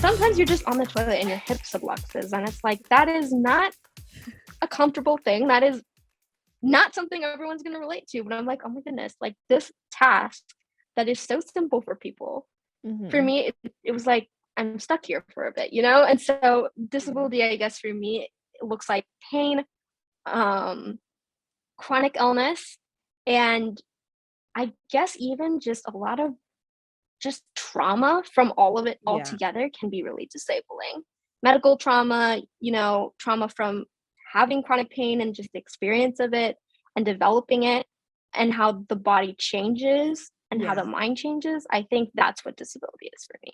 sometimes you're just on the toilet and your hip subluxes, and it's like, that is not a comfortable thing. That is not something everyone's going to relate to. But I'm like, oh my goodness, like this task that is so simple for people, for me, it was like, I'm stuck here for a bit, you know? And so disability, I guess for me, it looks like pain, chronic illness, and I guess even just a lot of just trauma from all of it all together can be really disabling. Medical trauma, you know, trauma from having chronic pain and just the experience of it and developing it, and how the body changes and how the mind changes. I think that's what disability is for me.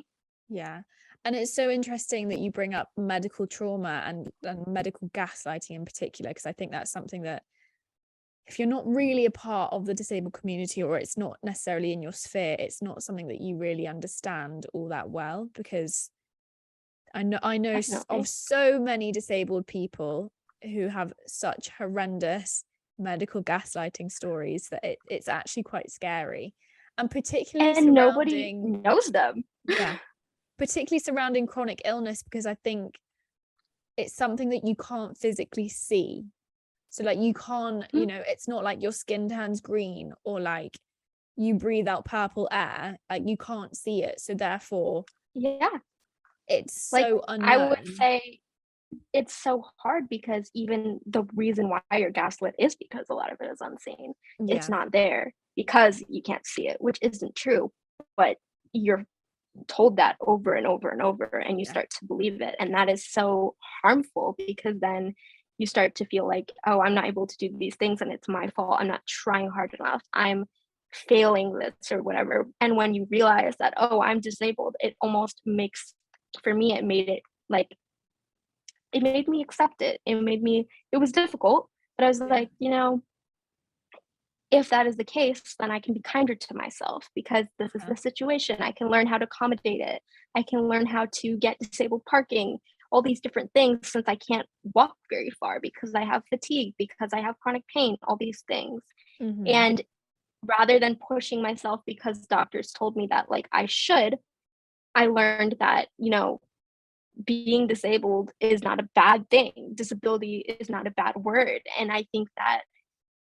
Yeah. And it's so interesting that you bring up medical trauma and medical gaslighting in particular, because I think that's something that if you're not really a part of the disabled community, or it's not necessarily in your sphere, it's not something that you really understand all that well, because I know Definitely. of so many disabled people who have such horrendous medical gaslighting stories that it's actually quite scary, and particularly nobody knows them. Particularly surrounding chronic illness, because I think it's something that you can't physically see. So like you can't, you know, it's not like your skin turns green or like you breathe out purple air, like you can't see it. So therefore, it's like, so unknown. I would say it's so hard, because even the reason why you're gaslit is because a lot of it is unseen. It's not there because you can't see it, which isn't true, but you're told that over and over and over, and you start to believe it, and that is so harmful, because then you start to feel like, oh, I'm not able to do these things and it's my fault, I'm not trying hard enough, I'm failing this or whatever. And when you realize that, oh, I'm disabled, it almost makes, for me, it made it like, it made me accept it. It was difficult, but I was like, you know, if that is the case, then I can be kinder to myself, because this is the situation. I can learn how to accommodate it. I can learn how to get disabled parking, all these different things, since I can't walk very far because I have fatigue, because I have chronic pain, all these things. And rather than pushing myself because doctors told me that like I should, I learned that, you know, being disabled is not a bad thing. Disability is not a bad word. And I think that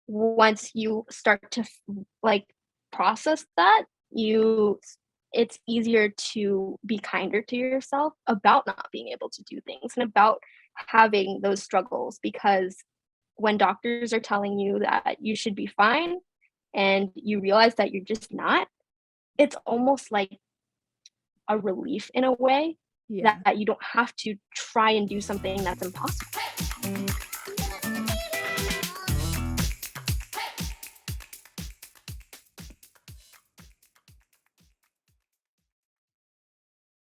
once you start to like process that, it's easier to be kinder to yourself about not being able to do things and about having those struggles, because when doctors are telling you that you should be fine and you realize that you're just not, it's almost like a relief in a way, that you don't have to try and do something that's impossible.